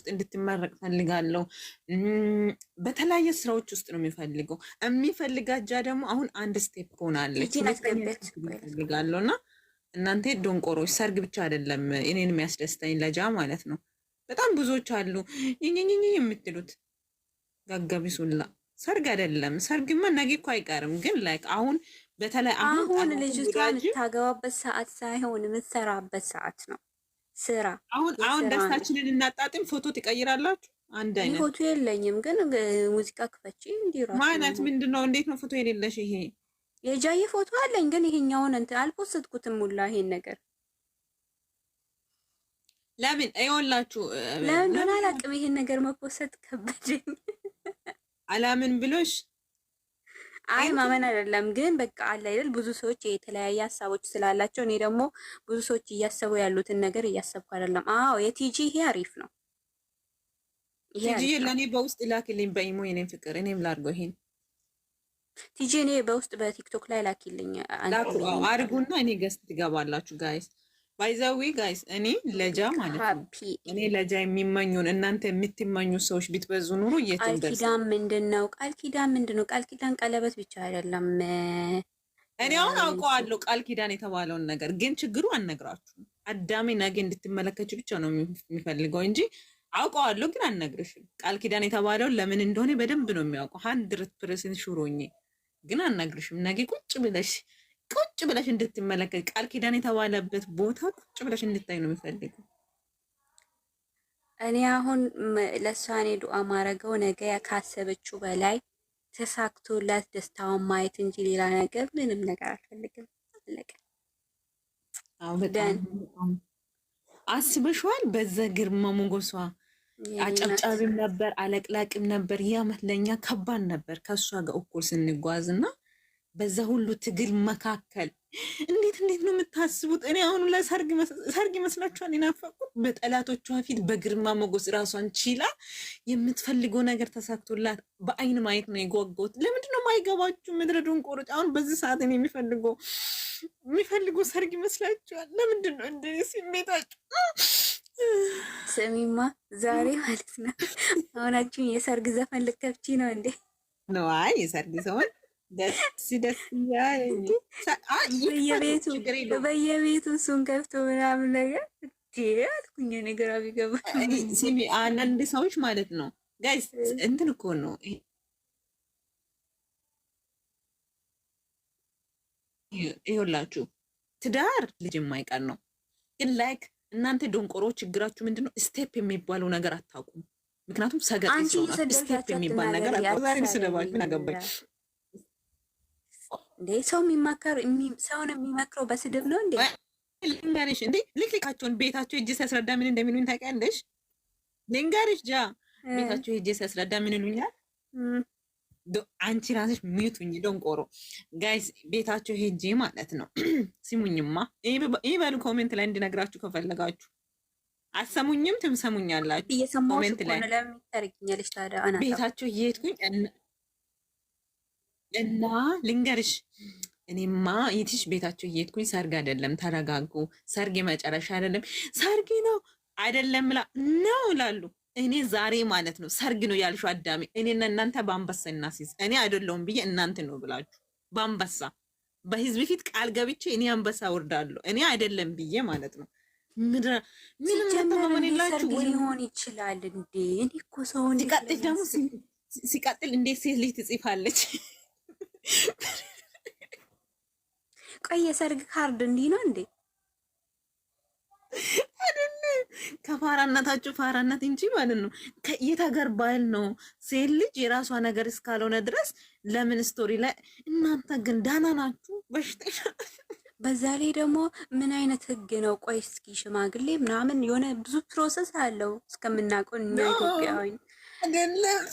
ውስጥ እንድትመረቅ ፈልጋለሁ። በተለያየ ስራዎች ውስጥ ነው የሚፈልገው። የሚፈልጋጃ ደግሞ አሁን አንድ ስቴፕ ሆናለች ፈልጋለሁ እና እናንተ ዶንቆሮች ሰርግ ብቻ አይደለም እኔን የሚያስደስተኝ ለጃ ማለት ነው። በጣም ብዙዎች አሉ ይኝኝኝ የምትሉት ጋጋቢሱላ ሰርግ አይደለም። ሰርግማ ነገ እኮ አይቀርም። ግን ላይክ አሁን በተለይ አሁን ልጅቷን ታገባበት ሰዓት ሳይሆን የምትሰራበት ሰዓት ነው። ስራ አሁን ደስታችንን እናጣጥም። ፎቶ ትቀይራላችሁ። አንድ አይነት ፎቶ የለኝም፣ ግን ሙዚቃ ክፈቺ እንዲራሱ ማለት ምንድነው? እንዴት ነው ፎቶ የሌለሽ? ይሄ የጃዬ ፎቶ አለኝ፣ ግን ይሄኛውን እንትን አልፖስትኩትም ሙላ ይሄን ነገር ለምን አይወላችሁ? ለምን አላቅም። ይሄን ነገር መፖሰት ከበደኝ። አላምን ብሎሽ አይ ማመን አይደለም፣ ግን በቃ አለ አይደል ብዙ ሰዎች የተለያየ ሀሳቦች ስላላቸው እኔ ደግሞ ብዙ ሰዎች እያሰቡ ያሉትን ነገር እያሰብኩ አይደለም። አዎ የቲጂ ይሄ አሪፍ ነው። ቲጂ ለኔ በውስጥ ላኪልኝ በኢሞ የኔን ፍቅር እኔም ላድርገው። ይሄን ቲጂ እኔ በውስጥ በቲክቶክ ላይ ላኪልኝ አድርጉና እኔ ገስት ትገባላችሁ ጋይስ። ባይዛዊ ጋይስ እኔ ለጃ ማለት ነው። እኔ ለጃ የሚመኙን እናንተ የምትመኙ ሰዎች ቢትበዙ ኑሮ ቃል ኪዳን ምንድነው? ቃል ኪዳን ምንድነው? ቃል ኪዳን ቀለበት ብቻ አይደለም። እኔ አሁን አውቀዋለሁ ቃል ኪዳን የተባለውን ነገር፣ ግን ችግሩ አልነግራችሁም። አዳሜ ነገ እንድትመለከች ብቻ ነው የሚፈልገው እንጂ አውቀዋለሁ፣ ግን አልነግርሽም። ቃል ኪዳን የተባለውን ለምን እንደሆነ በደንብ ነው የሚያውቀው 100% ሹሮኝ፣ ግን አልነግርሽም። ነገ ቁጭ ብለሽ እንድትመለከት ቃል ኪዳን የተባለበት ቦታ ቁጭ ብለሽ እንድታይ ነው የሚፈልገው። እኔ አሁን ለሷኔ ዱአ ማረገው ነገ ካሰበችው በላይ ተሳክቶላት ደስታውን ማየት እንጂ ሌላ ነገር ምንም ነገር አልፈልግም። አለቀ። በጣም አስበሽዋል። በዛ ግርማ ሞገሷ አጨብጫቢም ነበር፣ አለቅላቅም ነበር። ያመት ለኛ ከባድ ነበር ከሷ ጋር እኩል ስንጓዝ እና በዛ ሁሉ ትግል መካከል እንዴት ነው የምታስቡት? እኔ አሁን ለሰርግ ይመስላችኋል የናፈቁት? በጠላቶቿ ፊት በግርማ ሞገስ ራሷን ችላ የምትፈልገው ነገር ተሳክቶላት በአይን ማየት ነው የጓጓሁት። ለምንድን ነው የማይገባችሁ? ምድረ ደንቆሮች! አሁን በዚህ ሰዓት እኔ የሚፈልገው ሰርግ ይመስላችኋል? ለምንድን ነው እንደ ስሜታችሁ? ስሚማ ዛሬ ማለት ነው አሁናችን የሰርግ ዘፈን ልከፍቺ ነው እንዴ? ነው አይ የሰርግ ዘፈን ደስ በየቤቱ እሱን ከፍቶ ምናምን ነገር አልኩኝ። ነገር ቢገባ ሲሚ አንዳንድ ሰዎች ማለት ነው ጋይስ እንትን እኮ ነው ይኸውላችሁ፣ ትዳር ልጅ የማይቀር ነው። ግን ላይክ እናንተ ዶንቆሮ ችግራችሁ ምንድነው? ስቴፕ የሚባለው ነገር አታውቁም። ምክንያቱም ሰገጥ ስቴፕ የሚባል ነገር አዛሬ ስለባችሁ አገባኝ እንዴ ሰው ሰውን የሚመክረው በስድብ ነው እንዴ? ልንገርሽ እንዴ ልክልካቸውን ቤታቸው ሂጅ ሲያስረዳ ምን እንደሚሉኝ ታውቂያለሽ? ልንገርሽ ጃ ቤታቸው ሂጅ ሲያስረዳ ምን ይሉኛል? አንቺ ራስሽ ሚዩቱኝ ደንቆሮ ጋይስ። ቤታቸው ሂጅ ማለት ነው ሲሙኝማ ይህ በሉ ኮሜንት ላይ እንድነግራችሁ ከፈለጋችሁ አሰሙኝም ትምሰሙኛላችሁ። ኮሜንት ላይ ቤታቸው እየሄድኩኝ እና ልንገርሽ እኔማ የትሽ ቤታቸው እየሄድኩኝ ሰርግ አይደለም፣ ተረጋጉ፣ ሰርግ መጨረሻ አይደለም፣ ሰርግ ነው አይደለም ነው ላሉ እኔ ዛሬ ማለት ነው ሰርግ ነው ያልሽው አዳሜ፣ እኔና እናንተ በአንበሳ እናስይዝ። እኔ አይደለሁም ብዬ እናንተ ነው ብላችሁ በአንበሳ በህዝብ ፊት ቃል ገብቼ እኔ አንበሳ ወርዳለሁ። እኔ አይደለም ብዬ ማለት ነው። ምንም ተማመን የላችሁ ሊሆን ይችላል እንዴ? እኔ እኮ ሰው ሲቀጥል ደግሞ ሲቀጥል እንዴት ሴት ልጅ ትጽፋለች? ቆይ የሰርግ ካርድ እንዲህ ነው እንዴ? ከፋራነታችሁ ፋራነት እንጂ ማለት ነው። የት ሀገር ባህል ነው? ሴት ልጅ የራሷ ነገር እስካልሆነ ድረስ ለምን ስቶሪ ላይ እናንተ ግን ዳና ናችሁ በሽተኛ። በዛ ላይ ደግሞ ምን አይነት ህግ ነው? ቆይ እስኪ ሽማግሌ ምናምን የሆነ ብዙ ፕሮሰስ አለው እስከምናውቀው እኛ ኢትዮጵያዊ አይደለም።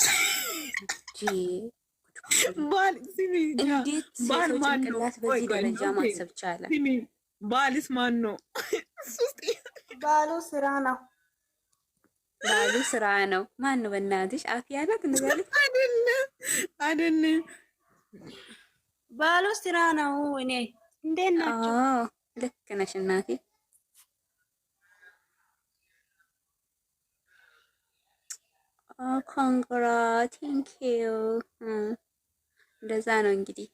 እንዴት ጭንቅላት በዚህ ደረጃ ማሰብ ቻለ? ባልስ ማን ነው? ባሉ ስራ ነው። ባሉ ስራ ነው። ማን ነው? በእናትሽ አፍያ ናት እንበል። አይደለም ባሉ ስራ ነው። እኔ እንዴት ናችሁ? ልክ ነሽ እናቴ። ኮንግራ ቴንኪዩ። እንደዛ ነው እንግዲህ።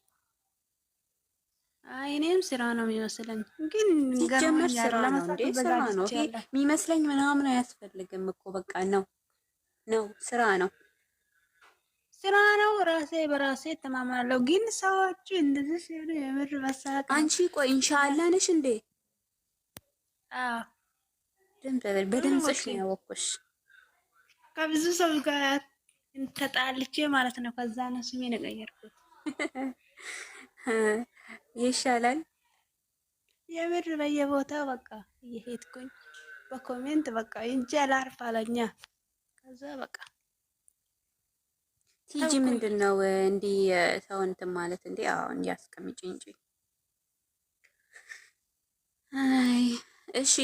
እኔም ስራ ነው የሚመስለኝ፣ ግን ሲጀመር ስራ ነው እንዴ? ስራ ነው ይሄ የሚመስለኝ ምናምን አያስፈልግም እኮ በቃ ነው ስራ ነው ስራ ነው። ራሴ በራሴ ተማምናለሁ፣ ግን ሰዎች እንደዚህ ሲሉ የምር መሳቅ። አንቺ ቆይ ኢንሻአላህ ነሽ እንዴ? አዎ በድምፅሽ ነው ያወቅኩሽ። ከብዙ ሰው ጋር ተጣልቼ ማለት ነው። ከዛ ነው ስሜን የቀየርኩት። ይሻላል የምር በየቦታው በቃ እየሄድኩኝ በኮሜንት በቃ እንጂ አላርፍ አለኛ። ከዛ በቃ ቲጂ ምንድነው እንዲህ ሰው እንትን ማለት እንዴ? አዎ እንዲህ አስቀምጪ እንጂ። አይ እሺ፣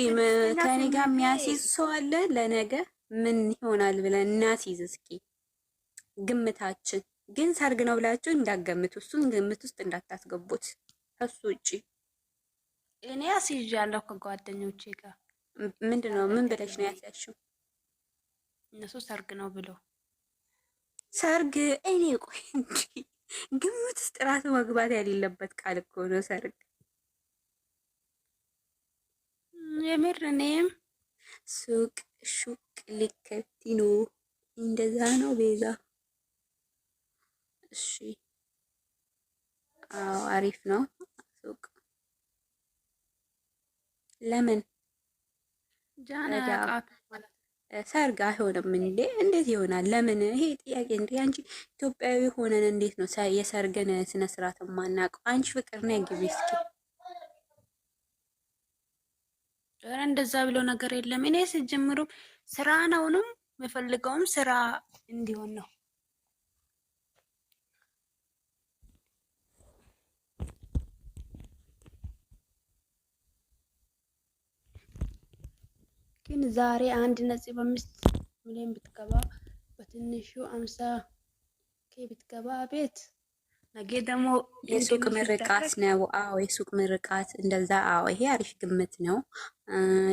ከኔ ጋር የሚያስይዝ ሰው አለ ለነገ ምን ይሆናል ብለን እናስይዝ እስኪ ግምታችን። ግን ሰርግ ነው ብላችሁ እንዳትገምቱ፣ እሱን ግምት ውስጥ እንዳታስገቡት። ከሱ ውጪ እኔ አስይዣለሁ ከጓደኞቼ ጋር። ምንድነው? ምን ብለሽ ነው ያስያዝሽው? እነሱ ሰርግ ነው ብለው ሰርግ። እኔ ቆይ እንጂ ግምት ውስጥ ራሱ መግባት የሌለበት ቃል እኮ ነው ሰርግ። የምር እኔም ሱቅ ሹቅ ሊከፍቲ ነው። እንደዛ ነው ቤዛ። እሺ አዎ አሪፍ ነው ሱቅ። ለምን ሰርግ አይሆንም እንዴ? እንዴት ይሆናል? ለምን? ይሄ ጥያቄ እንዴ? አንቺ ኢትዮጵያዊ ሆነን እንዴት ነው የሰርግን ስነ ስርዓት የማናውቀው? አንቺ ፍቅር ነው ግቢ እስኪ። ኧረ እንደዛ ብሎ ነገር የለም። እኔ ሲጀምሩ ስራ ነውንም የምፈልገውም ስራ እንዲሆን ነው። ግን ዛሬ 1.5 ሚሊዮን ብትገባ በትንሹ 50K ብትገባ ቤት ነገ ደግሞ የሱቅ ምርቃት ነው። አዎ የሱቅ ምርቃት እንደዛ። አዎ ይሄ አሪፍ ግምት ነው።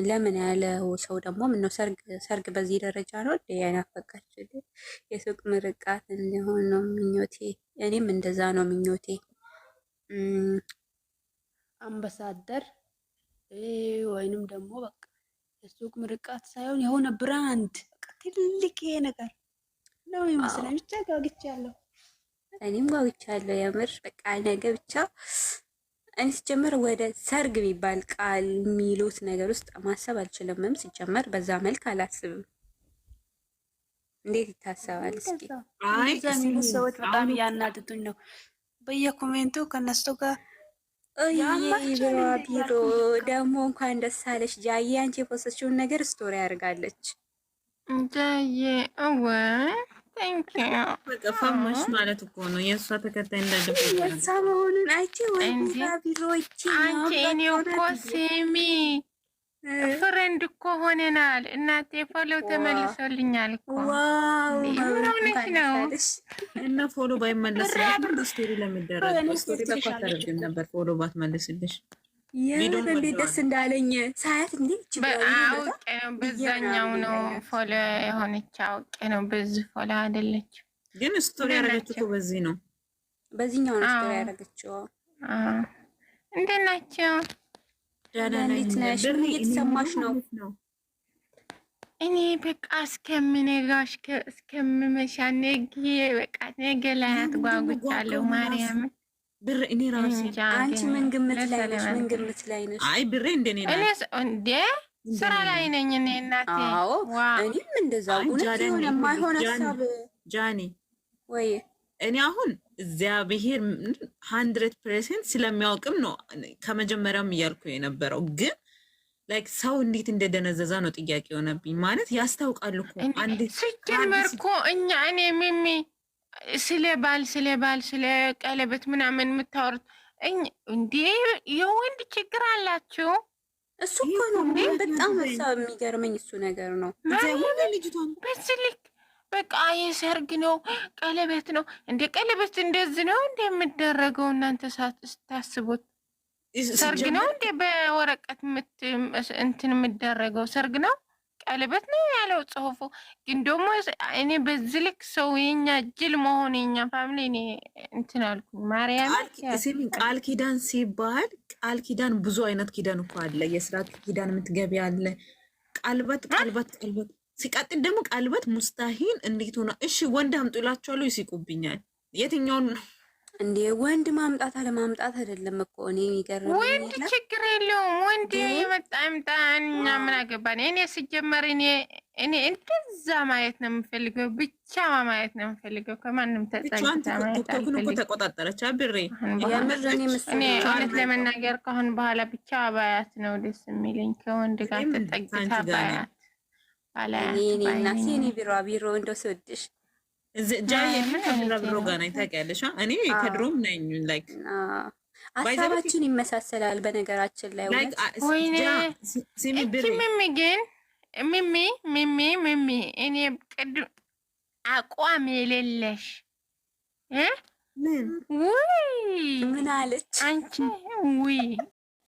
ለምን ያለው ሰው ደግሞ ምነው ሰርግ በዚህ ደረጃ ነው እንዴ ያናፈቃችሁ? የሱቅ ምርቃት እንዲሆን ነው ምኞቴ። እኔም እንደዛ ነው ምኞቴ። አምባሳደር ወይንም ደግሞ በቃ የሱቅ ምርቃት ሳይሆን የሆነ ብራንድ በቃ ትልቅ ይሄ ነገር ነው ይመስለኝ። ብቻ ጓጉቻለሁ። እኔም ጓጉቻለሁ የምር በቃ ነገ ብቻ። እኔ ሲጀመር ወደ ሰርግ የሚባል ቃል የሚሉት ነገር ውስጥ ማሰብ አልችልምም። ሲጀመር በዛ መልክ አላስብም። እንዴት ይታሰባል? እስኪ አይ ሰዎች በጣም እያናድዱኝ ነው በየኮሜንቱ ከነሱ ጋር ቢሮ ደግሞ እንኳን ደስ አለሽ ጃዬ። አንቺ የፖስተችውን ነገር ስቶሪ ያደርጋለች ጃዬ። ፈማሽ ማለት እኮ ነው የእሷ ተከታይ የእሷ መሆኑን አይቼ ቢሮ አንቺ እኔ እኮ ስሚ ፍሬንድ እኮ ሆነናል። እናቴ ፎሎ ተመልሶልኛል እኮ። ሆነች ነው እና ፎሎ ባይመለስ ስቶሪ ለሚደረግ ስቶሪ በኳተረግን ነበር። ፎሎ ባትመልስልሽ የምን እንዴት ደስ እንዳለኝ ሳያት እንዴት አውቄ ነው። በዛኛው ነው ፎሎ የሆነች አውቄ ነው። በዚህ ፎሎ አይደለች ግን ስቶሪ ያደረገችው እኮ በዚህ ነው። በዚህኛው ነው ስቶሪ ያደረገችው። እንዴት ናቸው? እንዴት ነሽ? ምን እየተሰማሽ ነው? እኔ በቃ እስከምነጋሽ እስከምመሻ ነገ በቃ ነገ ላይ አትጓጉቻለሁ። ማርያም ብር እኔ ራሴ አንቺ ምን ግምት ላይ ነሽ? ምን ግምት ላይ ነሽ? አይ ብሬ እንደኔ ነው። እኔስ እንዴ ስራ ላይ ነኝ እኔ እናቴ። አዎ እኔም እንደዛው። እውነት የሆነ የማይሆን ሀሳብ ጃኒ ወይ እኔ አሁን እግዚአብሔር 100% ስለሚያውቅም ነው ከመጀመሪያውም እያልኩ የነበረው። ግን ላይክ ሰው እንዴት እንደደነዘዛ ነው ጥያቄ የሆነብኝ። ማለት ያስታውቃል እኮ አንድ ሲጀመር እኮ እኔ ሚሚ ስለ ባል ስለ ቀለበት ምናምን የምታወሩት እንዴ የወንድ ችግር አላችሁ። እሱ እኮ ነው በጣም ሀሳብ የሚገርመኝ እሱ ነገር ነው። በዚህ ልክ በቃ የሰርግ ነው ቀለበት ነው እንደ ቀለበት እንደዚህ ነው እንደ የምደረገው። እናንተ ስታስቡት ሰርግ ነው እንደ በወረቀት እንትን የምደረገው ሰርግ ነው ቀለበት ነው ያለው ጽሁፉ። ግን ደግሞ እኔ በዚህ ልክ ሰው የኛ ጅል መሆን የኛ ፋሚሊ እኔ እንትን አልኩኝ። ማርያም ቃል ኪዳን ሲባል ቃል ኪዳን ብዙ አይነት ኪዳን እኮ አለ። የስራ ኪዳን የምትገቢ አለ። ቀልበት ሲቀጥል ደግሞ ቀልበት ሙስታሂን እንዴት ሆነ? እሺ ወንድ አምጡላችኋለሁ፣ ይስቁብኛል። የትኛውን ነው እንዴ? ወንድ ማምጣት አለማምጣት አይደለም እኮ እኔ የሚገርመኝ ወንድ ችግር የለውም። ወንድ የመጣ ይምጣ፣ እኛ ምን አገባን? እኔ ሲጀመር እኔ እንደዛ ማየት ነው የምፈልገው፣ ብቻ ማየት ነው የምፈልገው። ከማንም ተጣልታ ማየት አልፈልግም። ተቆጣጠረች አብሬ እኔ እውነት ለመናገር ካሁን በኋላ ብቻ ባያት ነው ደስ የሚለኝ። ከወንድ ጋር ተጠግታ ባያት እኔ ቢሮ እንደው ስወድሽ ከብሮ ጋር ነኝ ታውቂያለሽ። እኔ ከድሮም ነኝ። ላይክ ሀሳባችን ይመሳሰላል። በነገራችን ላይ ሚሚ ግን ሚሚ እኔ ቅድም አቋም የሌለሽ ምን አለች አንቺ? ውይ